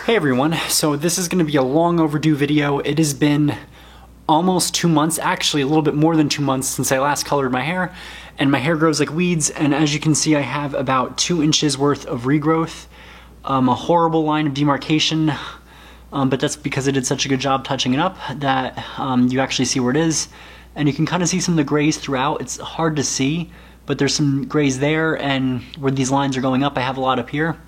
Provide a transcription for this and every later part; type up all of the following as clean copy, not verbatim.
Hey everyone, so this is going to be a long overdue video. It has been almost 2 months, actually a little bit more than 2 months since I last colored my hair, and my hair grows like weeds, and as you can see I have about 2 inches worth of regrowth, a horrible line of demarcation, but that's because I did such a good job touching it up that you actually see where it is, and you can kind of see some of the grays throughout. It's hard to see, but there's some grays there, and where these lines are going up I have a lot up here.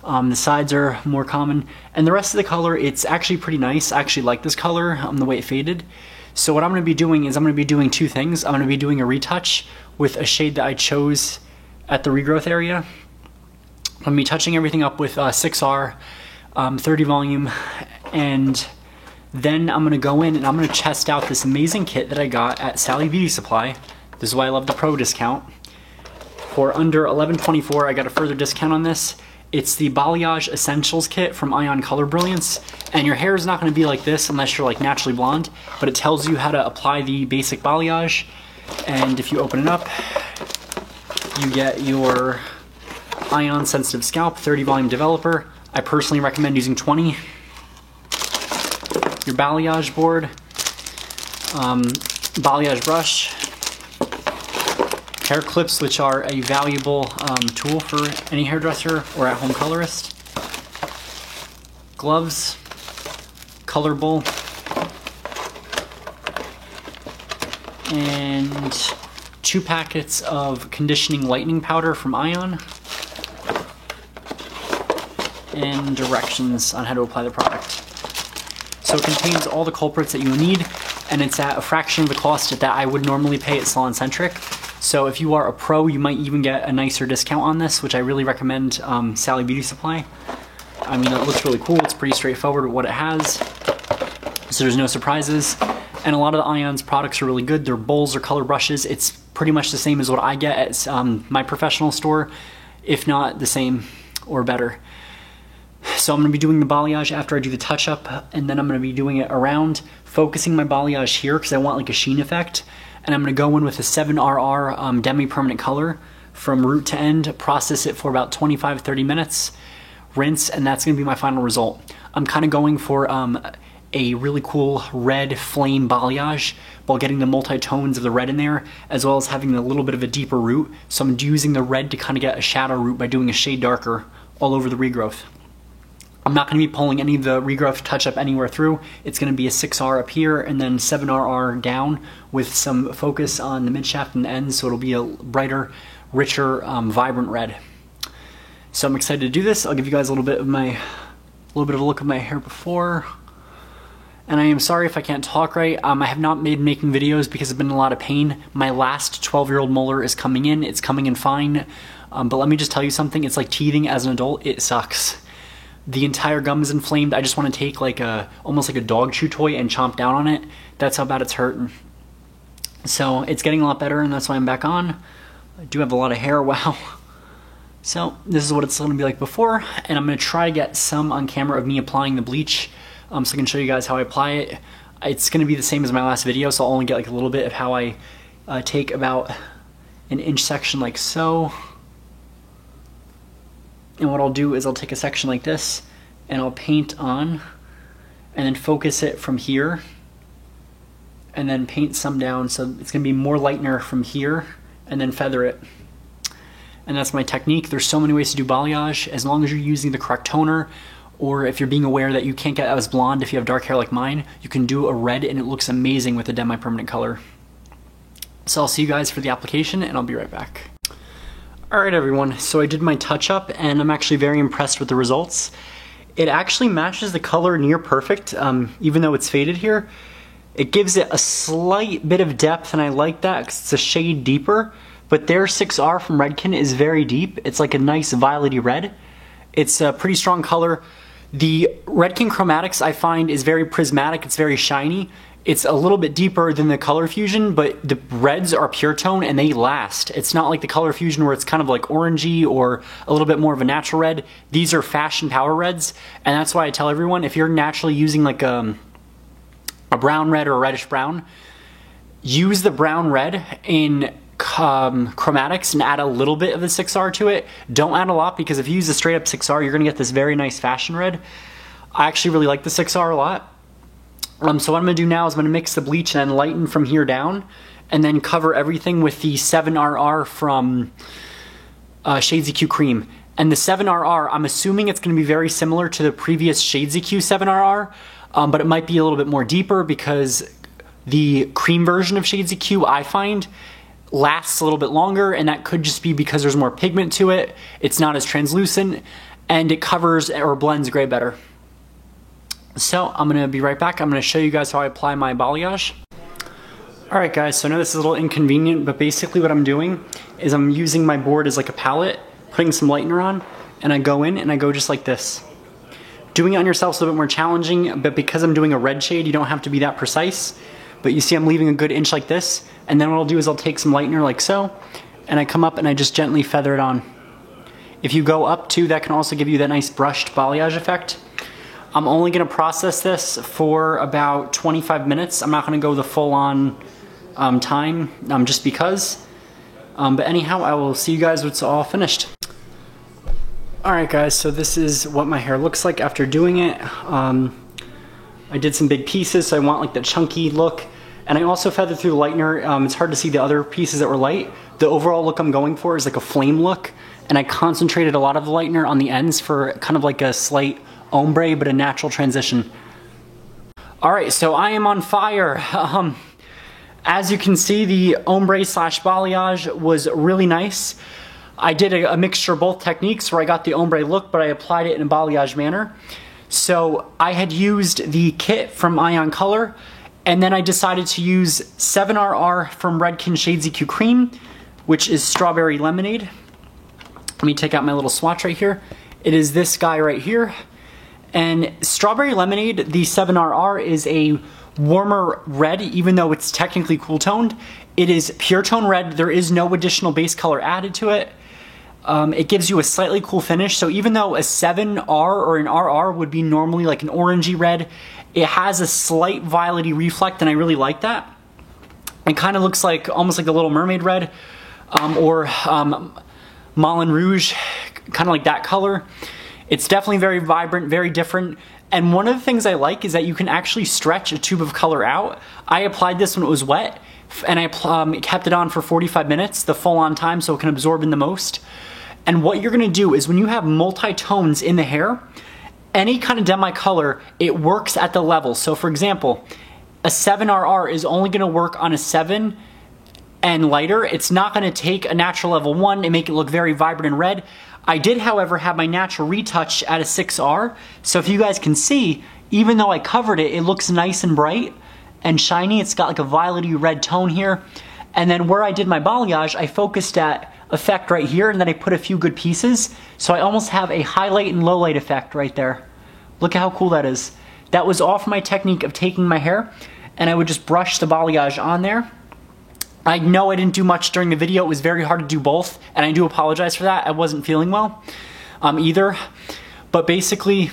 The sides are more common, and the rest of the color, it's actually pretty nice. I actually like this color, the way it faded. So what I'm going to be doing is I'm going to be doing 2 things. I'm going to be doing a retouch with a shade that I chose at the regrowth area. I'm going to be touching everything up with 6R, 30 volume, and then I'm going to go in and I'm going to test out this amazing kit that I got at Sally Beauty Supply. This is why I love the pro discount. For under $11.24, I got a further discount on this. It's the Balayage Essentials Kit from Ion Color Brilliance, and your hair is not going to be like this unless you're like naturally blonde, but it tells you how to apply the basic balayage, and if you open it up, you get your Ion Sensitive Scalp 30 Volume Developer. I personally recommend using 20. Your balayage board, balayage brush, hair clips, which are a valuable tool for any hairdresser or at-home colorist. Gloves, color bowl, and 2 packets of conditioning lightening powder from Ion, and directions on how to apply the product. So it contains all the culprits that you need, and it's at a fraction of the cost that I would normally pay at SalonCentric. So if you are a pro, you might even get a nicer discount on this, which I really recommend Sally Beauty Supply. I mean, it looks really cool. It's pretty straightforward with what it has, so there's no surprises. And a lot of the Ion's products are really good. Their bowls or color brushes, it's pretty much the same as what I get at my professional store, if not the same or better. So I'm going to be doing the balayage after I do the touch-up, and then I'm going to be doing it around, focusing my balayage here because I want like a sheen effect. And I'm going to go in with a 7RR demi-permanent color from root to end, process it for about 25-30 minutes, rinse, and that's going to be my final result. I'm kind of going for a really cool red flame balayage while getting the multi-tones of the red in there, as well as having a little bit of a deeper root. So I'm using the red to kind of get a shadow root by doing a shade darker all over the regrowth. I'm not going to be pulling any of the regrowth touch-up anywhere through. It's going to be a 6R up here and then 7RR down with some focus on the midshaft and the ends, so it'll be a brighter, richer, vibrant red. So I'm excited to do this. I'll give you guys a little bit of a look of my hair before. And I am sorry if I can't talk right. I have not made making videos because I've been in a lot of pain. My last 12-year-old molar is coming in. It's coming in fine. But let me just tell you something. It's like teething as an adult. It sucks. The entire gum is inflamed. I just want to take like almost like a dog chew toy and chomp down on it. That's how bad it's hurting. So it's getting a lot better, and that's why I'm back on. I do have a lot of hair, wow. So this is what it's going to be like before, and I'm going to try to get some on camera of me applying the bleach so I can show you guys how I apply it. It's going to be the same as my last video, so I'll only get like a little bit of how I take about an inch section like so. And what I'll do is I'll take a section like this and I'll paint on and then focus it from here and then paint some down, so it's going to be more lightener from here, and then feather it. And that's my technique. There's so many ways to do balayage as long as you're using the correct toner, or if you're being aware that you can't get as blonde if you have dark hair like mine, you can do a red and it looks amazing with a demi-permanent color. So I'll see you guys for the application and I'll be right back. Alright everyone, so I did my touch-up and I'm actually very impressed with the results. It actually matches the color near perfect, even though it's faded here. It gives it a slight bit of depth, and I like that because it's a shade deeper, but their 6R from Redken is very deep. It's like a nice violety red. It's a pretty strong color. The Redken Chromatics I find is very prismatic, it's very shiny. It's a little bit deeper than the Color Fusion, but the reds are pure tone and they last. It's not like the Color Fusion where it's kind of like orangey or a little bit more of a natural red. These are fashion power reds, and that's why I tell everyone, if you're naturally using like a brown red or a reddish brown, use the brown red in chromatics and add a little bit of the 6R to it. Don't add a lot, because if you use a straight up 6R, you're gonna get this very nice fashion red. I actually really like the 6R a lot. So what I'm gonna do now is I'm gonna mix the bleach and then lighten from here down, and then cover everything with the 7RR from Shades EQ Cream. And the 7RR, I'm assuming it's gonna be very similar to the previous Shades EQ 7RR, but it might be a little bit more deeper, because the cream version of Shades EQ, I find, lasts a little bit longer, and that could just be because there's more pigment to it. It's not as translucent, and it covers or blends gray better. So I'm gonna be right back. I'm gonna show you guys how I apply my balayage. All right guys, so I know this is a little inconvenient, but basically what I'm doing is I'm using my board as like a palette, putting some lightener on, and I go in and I go just like this. Doing it on yourself is a little bit more challenging, but because I'm doing a red shade, you don't have to be that precise. But you see I'm leaving a good inch like this, and then what I'll do is I'll take some lightener like so, and I come up and I just gently feather it on. If you go up too, that can also give you that nice brushed balayage effect. I'm only gonna process this for about 25 minutes. I'm not gonna go the full on time, just because. But anyhow, I will see you guys when it's all finished. All right guys, so this is what my hair looks like after doing it. I did some big pieces, so I want like the chunky look. And I also feathered through the lightener. It's hard to see the other pieces that were light. The overall look I'm going for is like a flame look. And I concentrated a lot of the lightener on the ends for kind of like a slight ombre, but a natural transition. All right, so I am on fire. As you can see, the ombre slash balayage was really nice. I did a mixture of both techniques where I got the ombre look, but I applied it in a balayage manner. So I had used the kit from Ion Color, and then I decided to use 7RR from Redken Shades EQ Cream, which is Strawberry Lemonade. Let me take out my little swatch right here. It is this guy right here. And Strawberry Lemonade, the 7RR, is a warmer red, even though it's technically cool toned. It is pure tone red. There is no additional base color added to it. It gives you a slightly cool finish. So even though a 7R or an RR would be normally like an orangey red, it has a slight violety reflect, and I really like that. It kind of looks like almost like the Little Mermaid red, or Moulin Rouge, kind of like that color. It's definitely very vibrant, very different. And one of the things I like is that you can actually stretch a tube of color out. I applied this when it was wet, and I kept it on for 45 minutes, the full on time, so it can absorb in the most. And what you're gonna do is when you have multi-tones in the hair, any kind of demi color, it works at the level. So for example, a 7RR is only gonna work on a 7 and lighter. It's not gonna take a natural level 1 and make it look very vibrant and red. I did, however, have my natural retouch at a 6R. So if you guys can see, even though I covered it, it looks nice and bright and shiny. It's got like a violety red tone here. And then where I did my balayage, I focused at effect right here, and then I put a few good pieces. So I almost have a highlight and low light effect right there. Look at how cool that is. That was off my technique of taking my hair, and I would just brush the balayage on there. I know I didn't do much during the video. It was very hard to do both, and I do apologize for that. I wasn't feeling well either. But basically,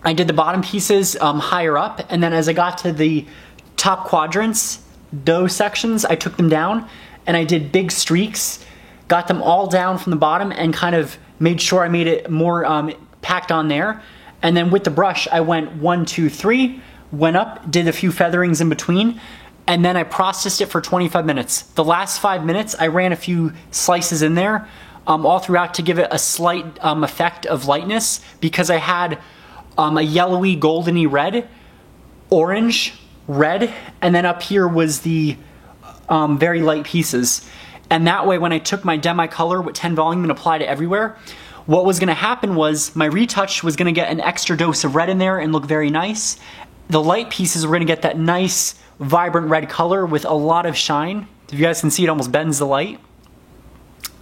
I did the bottom pieces higher up, and then as I got to the top quadrants, those sections, I took them down, and I did big streaks, got them all down from the bottom, and kind of made sure I made it more packed on there. And then with the brush, I went 1, 2, 3, went up, did a few featherings in between, and then I processed it for 25 minutes. The last 5 minutes, I ran a few slices in there all throughout to give it a slight effect of lightness, because I had a yellowy, goldeny red, orange, red, and then up here was the very light pieces. And that way, when I took my demi color with 10 volume and applied it everywhere, what was gonna happen was my retouch was gonna get an extra dose of red in there and look very nice. The light pieces were gonna get that nice, vibrant red color with a lot of shine. If you guys can see, it almost bends the light.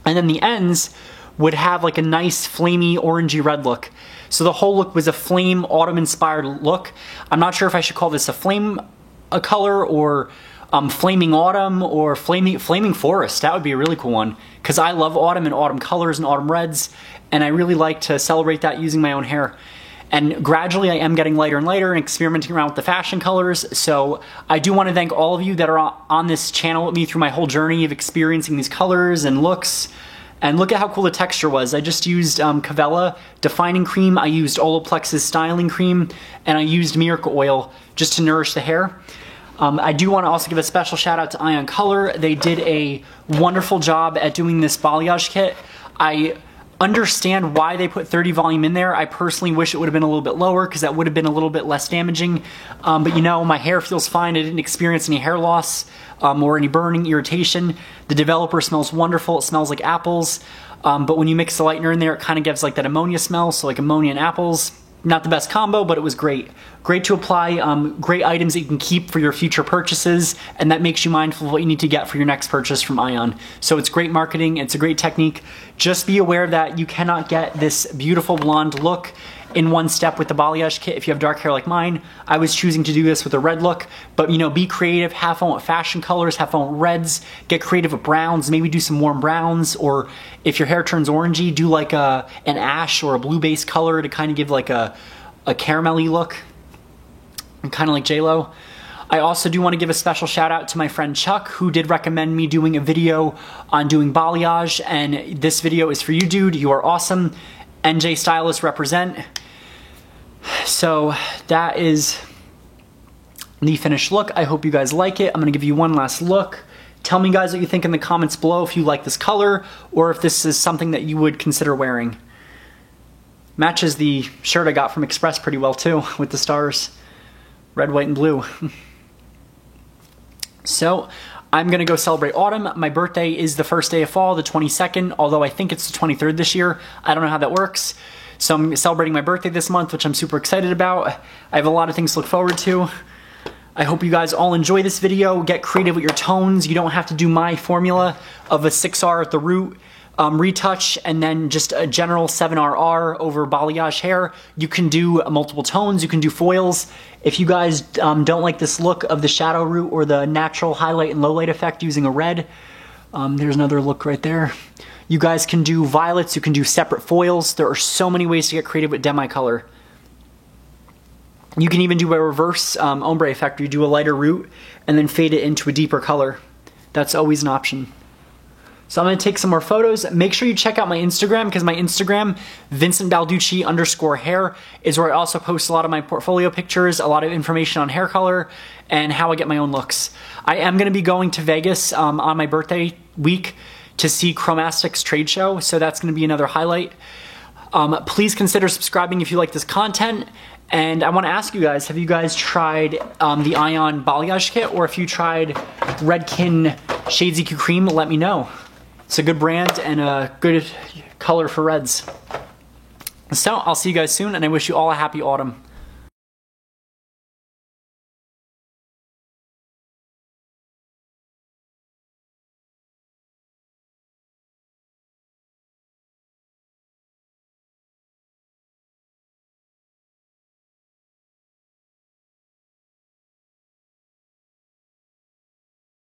And then the ends would have like a nice flamey orangey red look. So the whole look was a flame autumn inspired look. I'm not sure if I should call this a flame color or flaming autumn or flaming forest. That would be a really cool one, because I love autumn and autumn colors and autumn reds, and I really like to celebrate that using my own hair. And gradually I am getting lighter and lighter and experimenting around with the fashion colors. So I do want to thank all of you that are on this channel with me through my whole journey of experiencing these colors and looks. And look at how cool the texture was. I just used Cavella Defining Cream, I used Olaplex's Styling Cream, and I used Miracle Oil just to nourish the hair. I do want to also give a special shout out to Ion Color. They did a wonderful job at doing this balayage kit. I understand why they put 30 volume in there. I personally wish it would have been a little bit lower because that would have been a little bit less damaging. But you know, my hair feels fine. I didn't experience any hair loss or any burning, irritation. The developer smells wonderful. It smells like apples. But when you mix the lightener in there, it kind of gives like that ammonia smell, so like ammonia and apples. Not the best combo, but it was great. Great to apply, great items that you can keep for your future purchases, and that makes you mindful of what you need to get for your next purchase from Ion. So it's great marketing, it's a great technique. Just be aware that you cannot get this beautiful blonde look in one step with the balayage kit if you have dark hair like mine. I was choosing to do this with a red look, but you know, be creative, have fun with fashion colors, have fun with reds, get creative with browns, maybe do some warm browns, or if your hair turns orangey, do like an ash or a blue base color to kind of give like a caramelly look, kind of like J-Lo. I also do want to give a special shout out to my friend Chuck, who did recommend me doing a video on doing balayage, and this video is for you, dude. You are awesome. NJ Stylists represent. So that is the finished look. I hope you guys like it. I'm gonna give you one last look. Tell me guys what you think in the comments below if you like this color or if this is something that you would consider wearing. Matches the shirt I got from Express pretty well too, with the stars. Red, white, and blue. So I'm gonna go celebrate autumn. My birthday is the first day of fall, the 22nd, although I think it's the 23rd this year. I don't know how that works. So I'm celebrating my birthday this month, which I'm super excited about. I have a lot of things to look forward to. I hope you guys all enjoy this video. Get creative with your tones. You don't have to do my formula of a 6R at the root, retouch, and then just a general 7RR over balayage hair. You can do multiple tones, you can do foils. If you guys don't like this look of the shadow root or the natural highlight and low light effect using a red, there's another look right there. You guys can do violets, you can do separate foils. There are so many ways to get creative with demi-color. You can even do a reverse ombre effect where you do a lighter root and then fade it into a deeper color. That's always an option. So I'm gonna take some more photos. Make sure you check out my Instagram, because my Instagram, VincentBalducci_hair, is where I also post a lot of my portfolio pictures, a lot of information on hair color, and how I get my own looks. I am gonna be going to Vegas on my birthday week to see Chromastics trade show, so that's gonna be another highlight. Please consider subscribing if you like this content. And I wanna ask you guys, have you guys tried the Ion balayage kit, or if you tried Redken Shades EQ Cream, let me know. It's a good brand and a good color for reds. So I'll see you guys soon, and I wish you all a happy autumn.